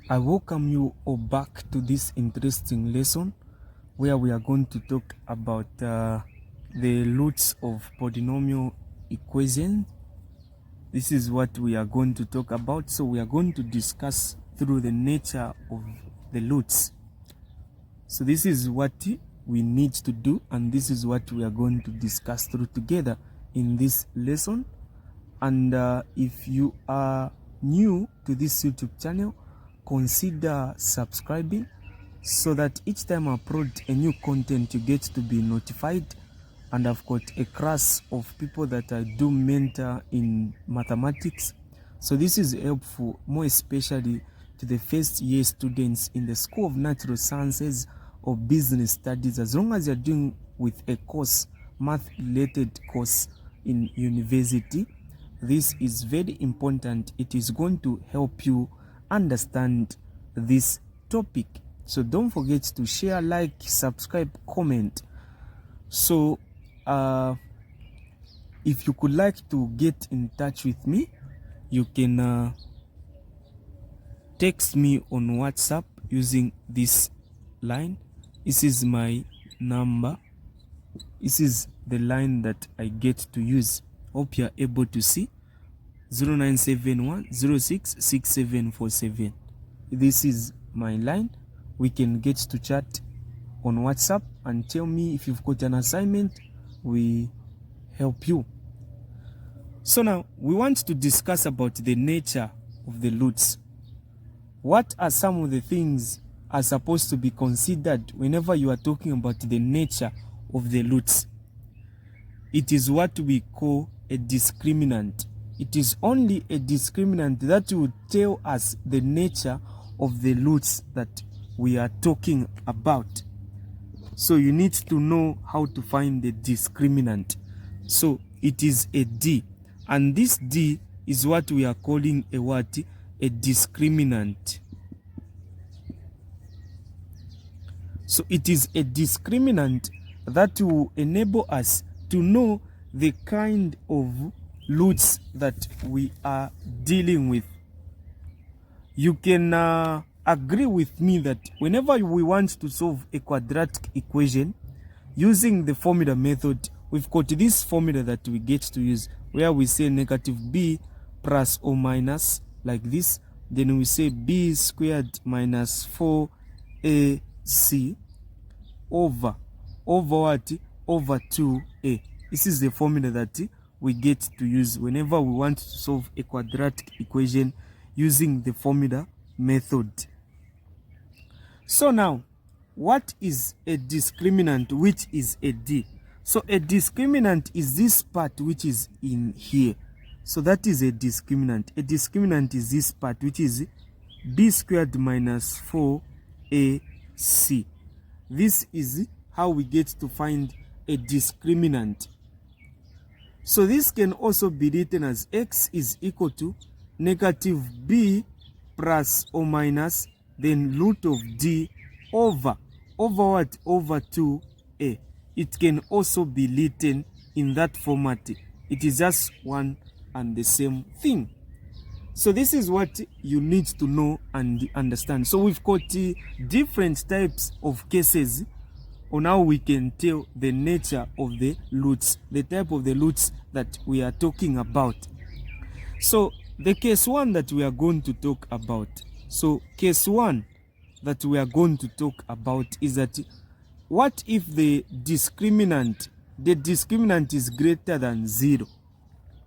I welcome you all back to this interesting lesson where we are going to talk about the roots of polynomial equations. This is what we are going to talk about. So we are going to discuss through the nature of the roots. So this is what we need to do, and this is what we are going to discuss through together in this lesson. And if you are new to this YouTube channel, consider subscribing so that each time I upload a new content you get to be notified. And I've got a class of people that I do mentor in mathematics, so this is helpful more especially to the first year students in the School of Natural Sciences or Business Studies, as long as you're doing with a course, math related course in university. This is very important. It is going to help you understand this topic. So don't forget to share, like, subscribe, comment. So if you could like to get in touch with me, you can text me on WhatsApp using this line. This is my number. This is the line that I get to use. Hope you're able to see. 0971066747. This is my line. We can get to chat on WhatsApp and tell me if you've got an assignment. We help you. So now we want to discuss about the nature of the roots. What are some of the things are supposed to be considered whenever you are talking about the nature of the roots? It is what we call a discriminant. It is only a discriminant that will tell us the nature of the roots that we are talking about. So you need to know how to find the discriminant. So it is a D, and this D is what we are calling a what? A discriminant. So it is a discriminant that will enable us to know the kind of roots that we are dealing with. You can agree with me that whenever we want to solve a quadratic equation using the formula method, we've got this formula that we get to use where we say negative b plus or minus like this. Then we say b squared minus 4ac over what? Over 2a. This is the formula that we get to use whenever we want to solve a quadratic equation using the formula method. So now, what is a discriminant, which is a D? So a discriminant is this part which is in here. So that is a discriminant. A discriminant is this part which is b squared minus 4ac. This is how we get to find a discriminant. So this can also be written as x is equal to negative b plus or minus then root of d over what? Over 2a. It can also be written in that format. It is just one and the same thing. So this is what you need to know and understand. So we've got different types of cases on how we can tell the nature of the roots, the type of the roots that we are talking about. So the case one that we are going to talk about. So case one that we are going to talk about is that what if the discriminant is greater than 0?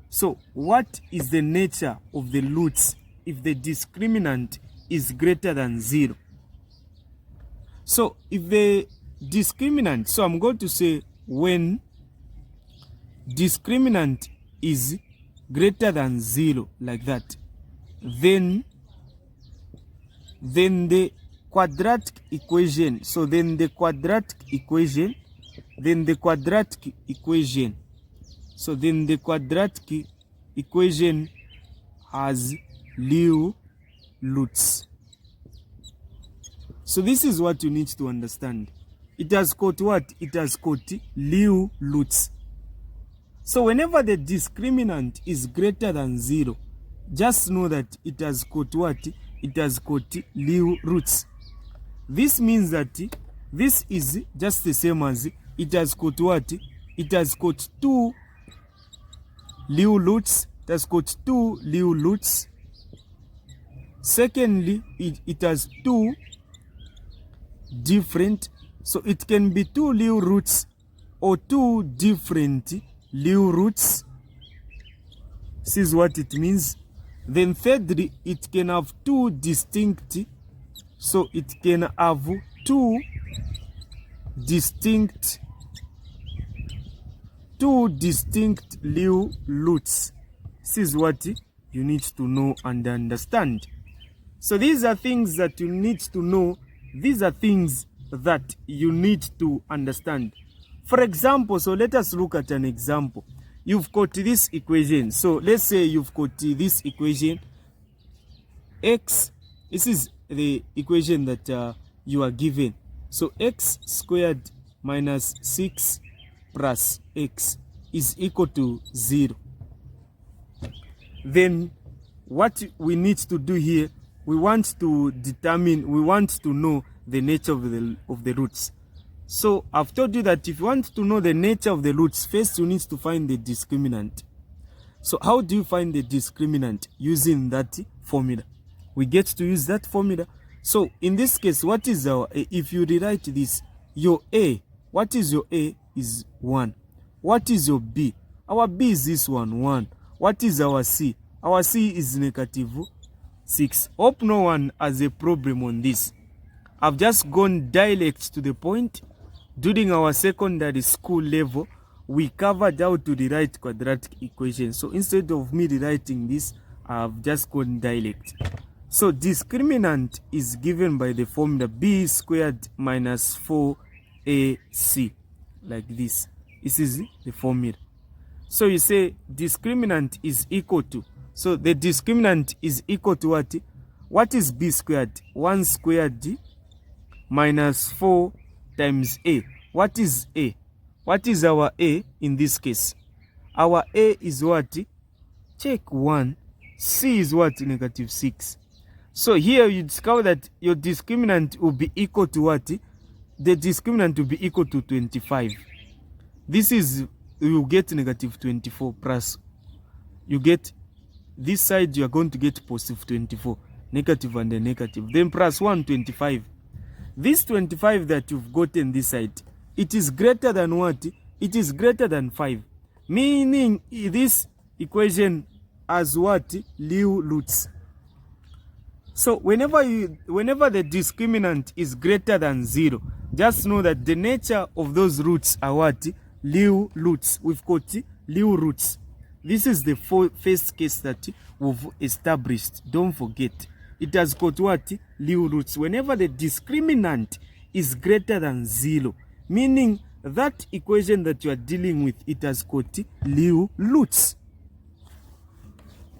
So what is the nature of the roots if the discriminant is greater than 0? So if the discriminant, so I'm going to say when discriminant is greater than 0 like that, then the quadratic equation, so then the quadratic equation has real roots. So this is what you need to understand. It has got what? It has got real roots. So whenever the discriminant is greater than 0, just know that it has got what? it has got real roots. This means that this is just the same as it has got what? It has got two real roots. It has got two real roots. Secondly, it has two different, so it can be two real roots or two different real roots. This is what it means. Then thirdly, it can have two distinct, so it can have two distinct real roots. This is what you need to know and understand. So these are things that you need to know. These are things that you need to understand. For example, so let us look at an example. You've got this equation. So let's say you've got this equation x. This is the equation that you are given. So x squared minus 6 plus x is equal to 0. Then what we need to do here, we want to know the nature of the roots. So I've told you that if you want to know the nature of the roots, first you need to find the discriminant. So how do you find the discriminant? Using that formula. We get to use that formula. So in this case, what is our A? If you rewrite this, your A, what is your A is 1. What is your B? Our B is this one, 1. What is our C? Our C is negative 6. Hope no one has a problem on this. I've just gone direct to the point. During our secondary school level, we covered how to rewrite quadratic equations. So instead of me rewriting this, I've just gone direct. So discriminant is given by the formula b squared minus 4ac, like this. This is the formula. So you say discriminant is equal to, so the discriminant is equal to what? What is b squared? 1 squared minus 4 times a. What is a? What is our a in this case? Our a is what? Check 1. C is what? Negative 6. So here you discover that your discriminant will be equal to what? The discriminant will be equal to 25. This is, you get negative 24 plus, you get this side, you are going to get positive 24, negative and then negative, then plus 1, 25. This 25 that you've gotten this side, it is greater than what? It is greater than 5. Meaning this equation has what? Real roots. So whenever the discriminant is greater than 0, just know that the nature of those roots are what? Real roots. We've got real roots. This is the first case that we've established. Don't forget. It has got what? Real roots. Whenever the discriminant is greater than 0, meaning that equation that you are dealing with, it has got real roots.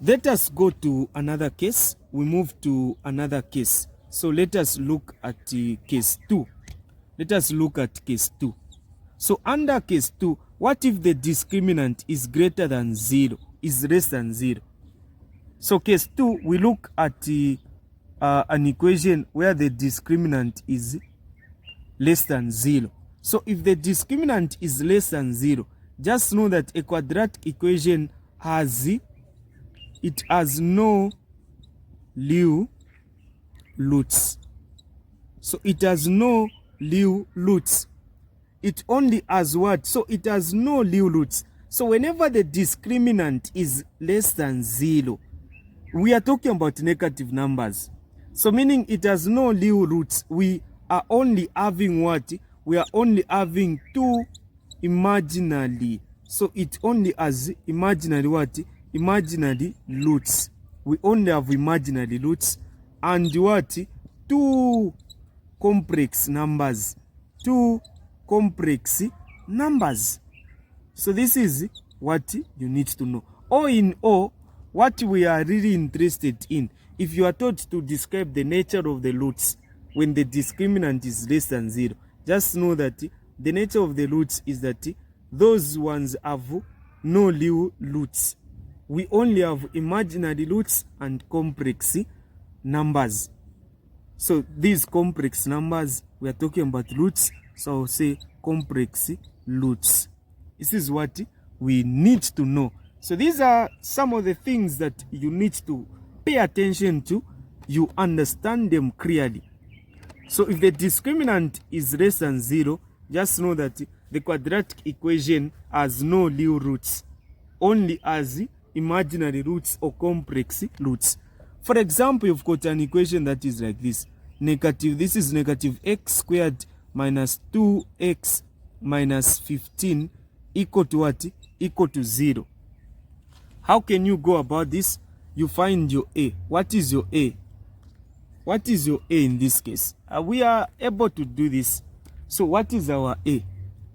Let us go to another case. We move to another case. So let us look at case 2. Let us look at case 2. So under case 2, what if the discriminant is greater than 0, is less than 0? So case 2, we look at an equation where the discriminant is less than 0. So if the discriminant is less than 0, just know that a quadratic equation has no real roots. So it has no real roots. It only has what? So it has no real roots. So whenever the discriminant is less than 0, we are talking about negative numbers. So meaning it has no real roots. We are only having what? We are only having two imaginary. So it only has imaginary what? Imaginary roots. We only have imaginary roots. And what? Two complex numbers. Two complex numbers. So this is what you need to know. All in all, what we are really interested in, if you are taught to describe the nature of the roots when the discriminant is less than 0, just know that the nature of the roots is that those ones have no real roots. We only have imaginary roots and complex numbers. So these complex numbers, we are talking about roots, so I'll say complex roots. This is what we need to know. So these are some of the things that you need to pay attention to. You understand them clearly. So if the discriminant is less than 0, just know that the quadratic equation has no real roots, only as imaginary roots or complex roots. For example, you've got an equation that is like this. This is negative x squared minus 2x minus 15 equal to what? Equal to 0. How can you go about this? You find your a. What is your a? What is your a in this case? We are able to do this. So what is our a?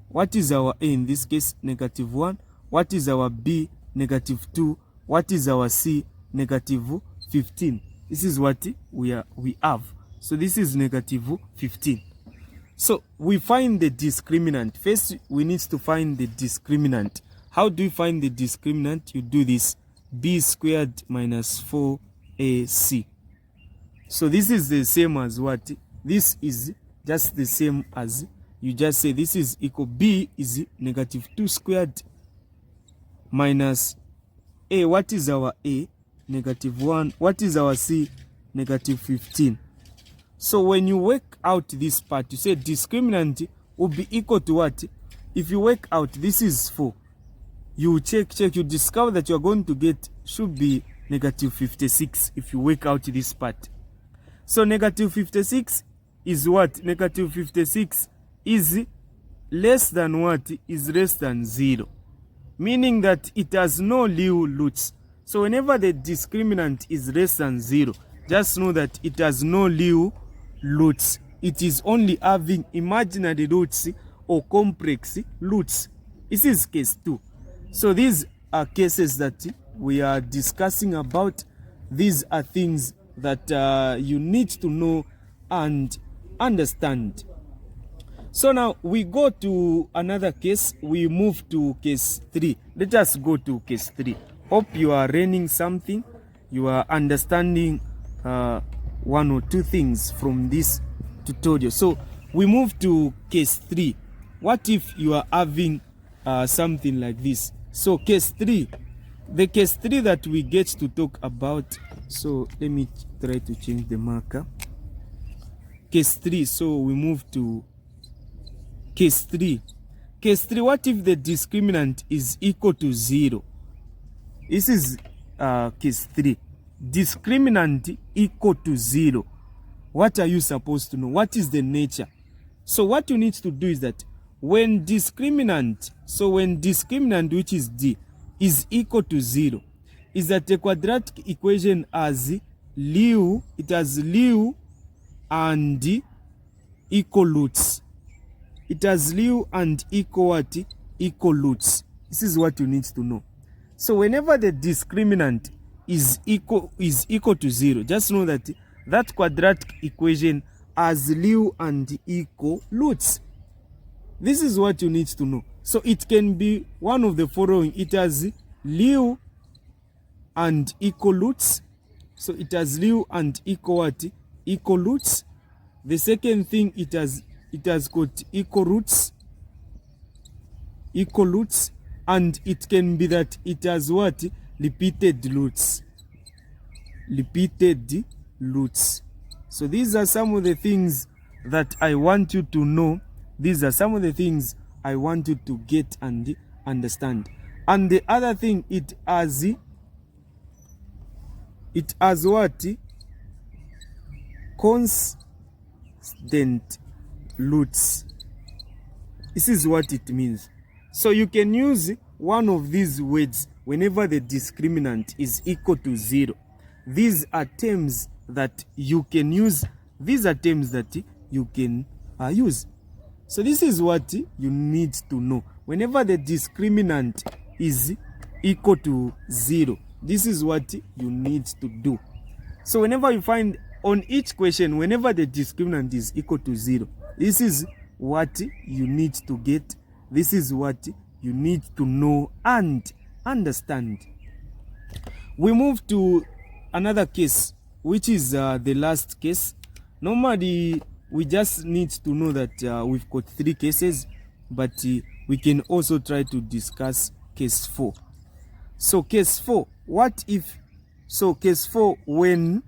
What is our a in this case? Negative 1. What is our b? Negative 2. What is our c? Negative 15. This is what we have. So this is negative 15. So we find the discriminant. First, we need to find the discriminant. How do you find the discriminant? You do this. B squared minus 4ac. So this is the same as what? This is just the same as, you just say this is equal, b is negative 2 squared minus a. What is our a? Negative 1. What is our c? Negative 15. So when you work out this part, you say discriminant will be equal to what? If you work out, this is 4. You check, you discover that you are going to get, should be negative 56 if you work out this part. So negative 56 is what? Negative 56 is less than what? Is less than 0. Meaning that it has no real roots. So whenever the discriminant is less than 0, just know that it has no real roots. It is only having imaginary roots or complex roots. This is case 2. So these are cases that we are discussing about. These are things that you need to know and understand. So now we go to another case. We move to case 3. Let us go to case 3. Hope you are learning something. You are understanding one or two things from this tutorial. So we move to case 3. What if you are having something like this? So case 3, the case 3 that we get to talk about. So let me try to change the marker. Case 3. So we move to case 3. Case 3, what if the discriminant is equal to 0? This is case 3. Discriminant equal to 0. What are you supposed to know? What is the nature? So what you need to do is that when discriminant, which is d, is equal to 0, is that a quadratic equation has real, it has real and equal roots. It has real and equal what? Equal roots. This is what you need to know. So whenever the discriminant is equal to 0, just know that that quadratic equation has real and equal roots. This is what you need to know. So it can be one of the following. It has real and equal roots. So it has real and equal what? Equal roots. The second thing, it has got equal roots. Equal roots. And it can be that it has what? Repeated roots. Repeated roots. So these are some of the things that I want you to know. These are some of the things I want you to get and understand. And the other thing, it has what? Constant roots. This is what it means. So you can use one of these words whenever the discriminant is equal to 0. These are terms that you can use. These are terms that you can use. So this is what you need to know. Whenever the discriminant is equal to 0, this is what you need to do. So whenever you find on each question, whenever the discriminant is equal to 0, this is what you need to get. This is what you need to know and understand. We move to another case. which is the last case. Normally, we just need to know that we've got 3 cases, but we can also try to discuss case 4. So case 4, what if? So case 4, when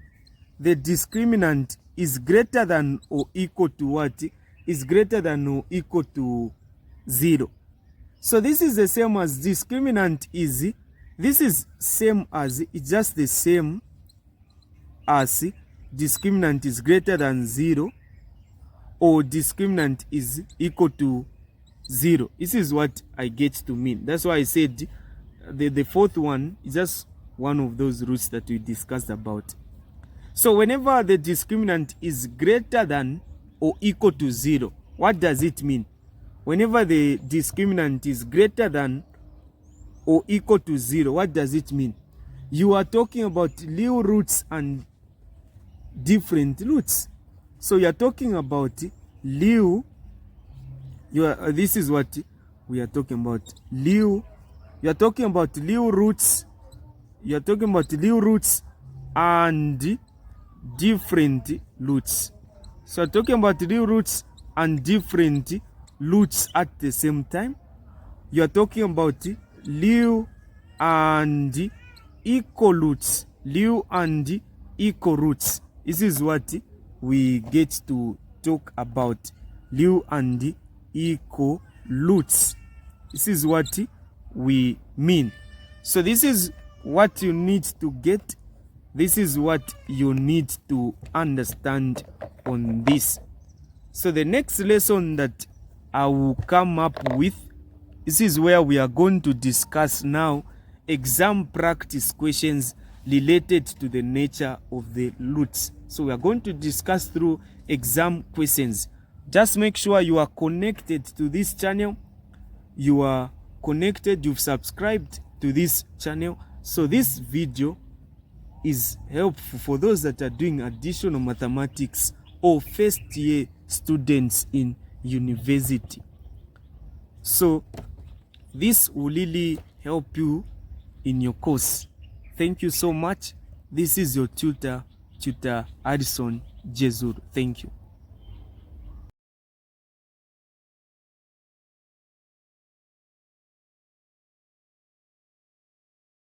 the discriminant is greater than or equal to what? Is greater than or equal to 0. So this is the same as discriminant is, this is same as, it's just the same as discriminant is greater than 0 or discriminant is equal to 0. This is what I get to mean. That's why I said the fourth one is just one of those roots that we discussed about. So whenever the discriminant is greater than or equal to 0, what does it mean? Whenever the discriminant is greater than or equal to 0, what does it mean? You are talking about little roots and different roots. So you are talking about little, this is what we are talking about. Little, you are talking about little roots. You are talking about little roots and different roots. So talking about little roots and different roots at the same time. You are talking about little and equal roots. Little and equal roots. This is what we get to talk about. Little and equal roots. This is what we mean. So this is what you need to get. This is what you need to understand on this. So the next lesson that I will come up with, this is where we are going to discuss now exam practice questions related to the nature of the roots. So we are going to discuss through exam questions. Just make sure you are connected to this channel. You are connected, you've subscribed to this channel. So this video is helpful for those that are doing additional mathematics or first year students in university. So this will really help you in your course. Thank you so much. This is your tutor, Tutor Addison Jesur. Thank you.